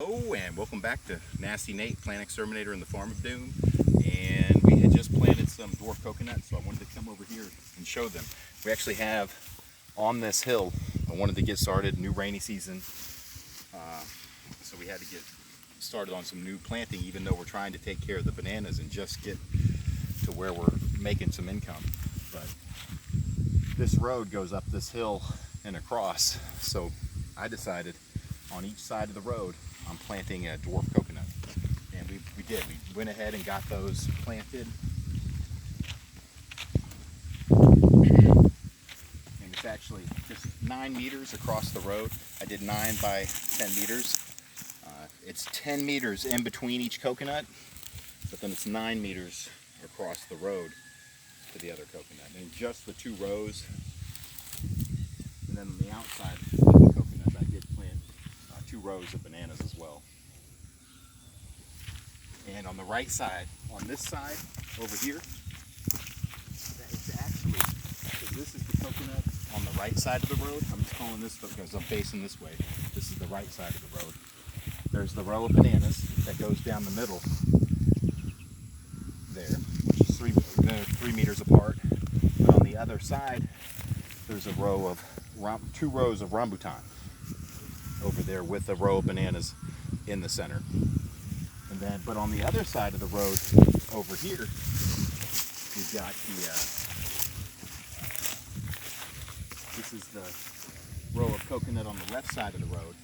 Hello and welcome back to Nasty Nate, Plant Exterminator in the Farm of Doom. And we had just planted some dwarf coconuts, so I wanted to come over here and show them. We actually have on this hill, I wanted to get started, new rainy season, so we had to get started on some new planting, even though we're trying to take care of the bananas and just get to where we're making some income. But this road goes up this hill and across, so I decided on each side of the road I'm planting a dwarf coconut, and we did. We went ahead and got those planted, and it's actually just 9 meters across the road. I did 9 by 10 meters. It's 10 meters in between each coconut, but then it's 9 meters across the road to the other coconut, and just the 2 rows. And then on the outside of the coconut, I did plant 2 rows of bananas as well. And on the right side, on this side over here, it's actually, this is the coconut on the right side of the road. I'm just calling this because I'm facing this way. This is the right side of the road. There's the row of bananas that goes down the middle there, which is 3 meters apart. But on the other side, there's a row of 2 rows of rambutan over there with a row of bananas in the center. And then, but on the other side of the road over here, we've got this is the row of coconut on the left side of the road.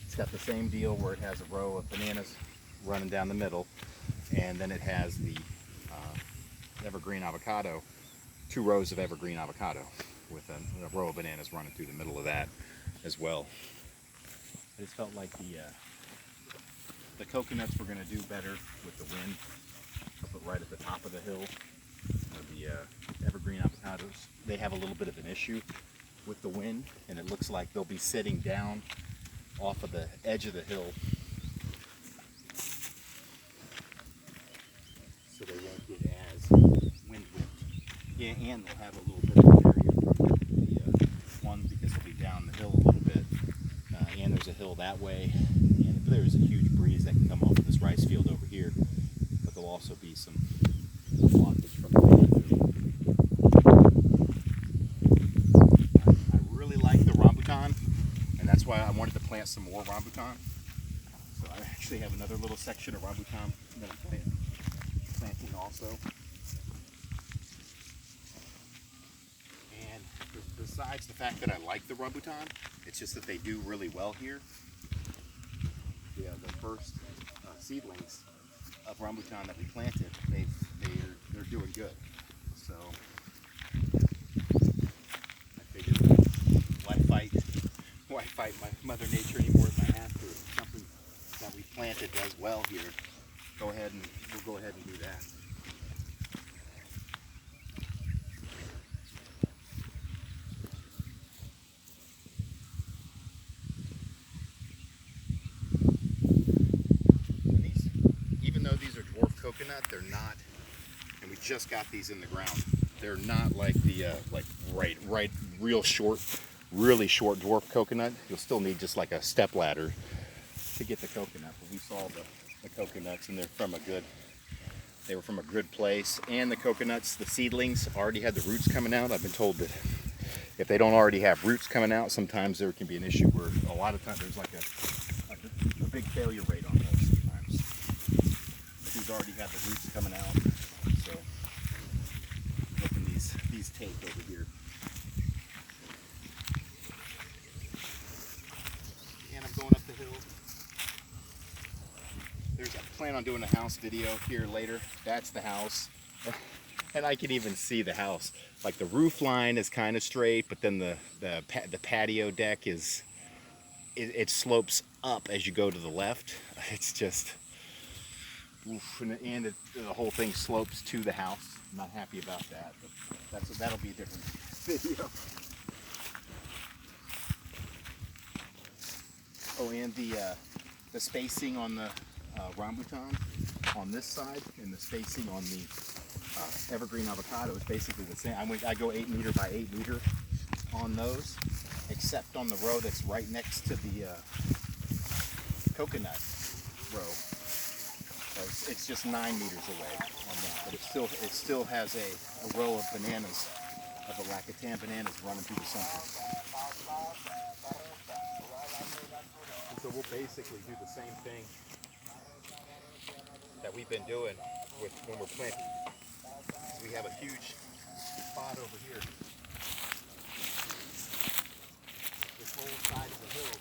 It's got the same deal where it has a row of bananas running down the middle, and then it has the evergreen avocado, 2 rows of evergreen avocado with a row of bananas running through the middle of that as well. I just felt like the coconuts were going to do better with the wind. I'll put right at the top of the hill. The evergreen avocados, they have a little bit of an issue with the wind, and it looks like they'll be sitting down off of the edge of the hill, so they won't get as wind whipped. Yeah, and they'll have a little bit of a barrier from the one, because they'll be down the hill a little bit. And there's a hill that way, and there's a huge breeze that can come off of this rice field over here, but there'll also be some blockage from the wind. I really like the rambutan, and that's why I wanted to plant some more rambutan. So I actually have another little section of rambutan that I'm planting also. And besides the fact that I like the rambutan, it's just that they do really well here. Yeah, the first seedlings of rambutan that we planted, they're doing good. So I figured, why fight my Mother Nature any more than I have to? If something that we planted does well here, we'll go ahead and do that. Coconut, they're not, and we just got these in the ground. They're not like the really short dwarf coconut. You'll still need just like a step ladder to get the coconut. But we saw the coconuts, and they were from a good place. And the coconuts, the seedlings, already had the roots coming out. I've been told that if they don't already have roots coming out, sometimes there can be an issue where a lot of times there's like a big failure rate on those. Already have the roots coming out, so I'm hoping these take over here. And I'm going up the hill. I plan on doing a house video here later. That's the house, and I can even see the house. Like the roof line is kind of straight, but then the patio deck it slopes up as you go to the left. It's just. Oof, and the whole thing slopes to the house. I'm not happy about that, but that'll be a different video. Oh, and the spacing on the rambutan on this side, and the spacing on the evergreen avocado is basically the same. I go 8 meter by 8 meter on those, except on the row that's right next to the coconut row. It's just 9 meters away on that, but it still has a row of bananas, of the Lacatan bananas running through the center. And so we'll basically do the same thing that we've been doing when we're planting. We have a huge spot over here. This whole side of the hill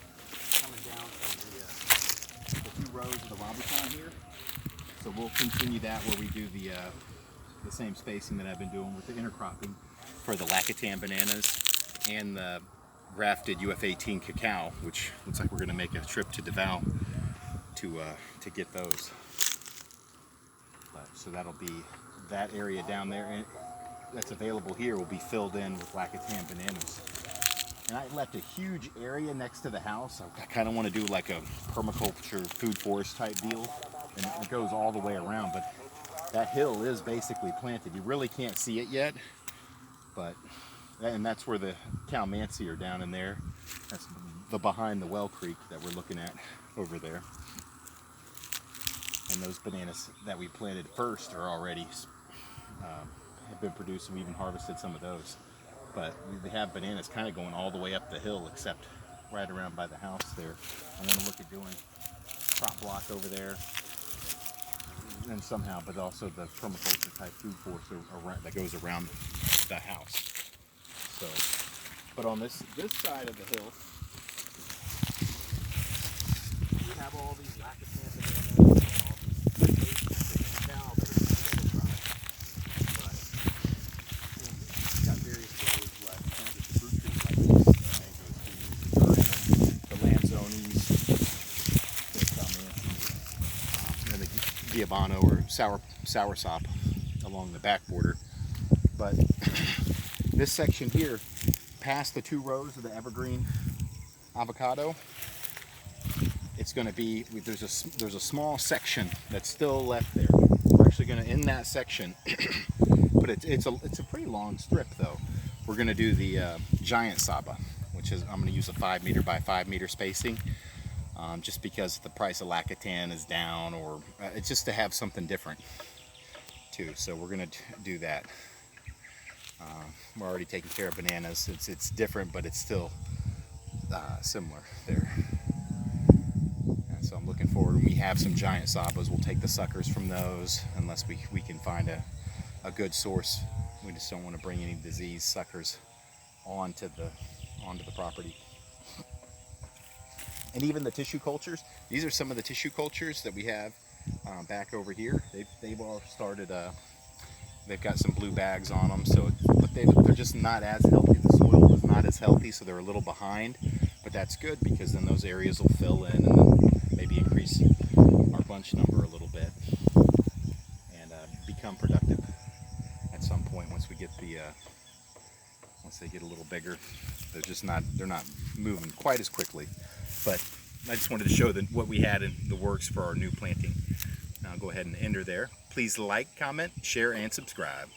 coming down from the 2 rows of the rambutan here. So we'll continue that where we do the same spacing that I've been doing with the intercropping for the Lacatan bananas and the grafted UF18 cacao, which looks like we're going to make a trip to Davao to get those. So that'll be that area down there, and that's available here will be filled in with Lacatan bananas. And I left a huge area next to the house. I kind of want to do like a permaculture food forest type deal, and it goes all the way around, but that hill is basically planted. You really can't see it yet, and that's where the calamansi are down in there. That's the behind the well creek that we're looking at over there. And those bananas that we planted first are already have been produced, and we even harvested some of those. But we have bananas kind of going all the way up the hill, except right around by the house there. I'm going to look at doing crop block over there, and somehow, but also the permaculture type food forest that goes around the house. So, but on this side of the hill, we have all these Lacatan bananas and all these now that are crop. But we've got various rows where I've planted fruit trees like this, the mango trees, the lanzones, the calamansi, and the diabano or soursop along the back border. But this section here, past the 2 rows of the evergreen avocado, it's going to be, there's a small section that's still left there. We're actually going to, in that section, but it's a pretty long strip though. We're going to do the giant saba, which is, I'm going to use a 5 meter by 5 meter spacing, just because the price of Lacatan is down, or it's just to have something different too. So we're going to do that. We're already taking care of bananas. It's different, but it's still similar there. And so I'm looking forward. When we have some giant sabas, we'll take the suckers from those, unless we can find a good source. We just don't want to bring any disease suckers onto the property. And even the tissue cultures. These are some of the tissue cultures that we have back over here. They've all started. They've got some blue bags on them, but they're just not as healthy. The soil is not as healthy, so they're a little behind. But that's good, because then those areas will fill in and then maybe increase our bunch number a little bit and become productive at some point once we get once they get a little bigger. They're not moving quite as quickly. But I just wanted to show what we had in the works for our new planting. I'll go ahead and enter there. Please like, comment, share, and subscribe.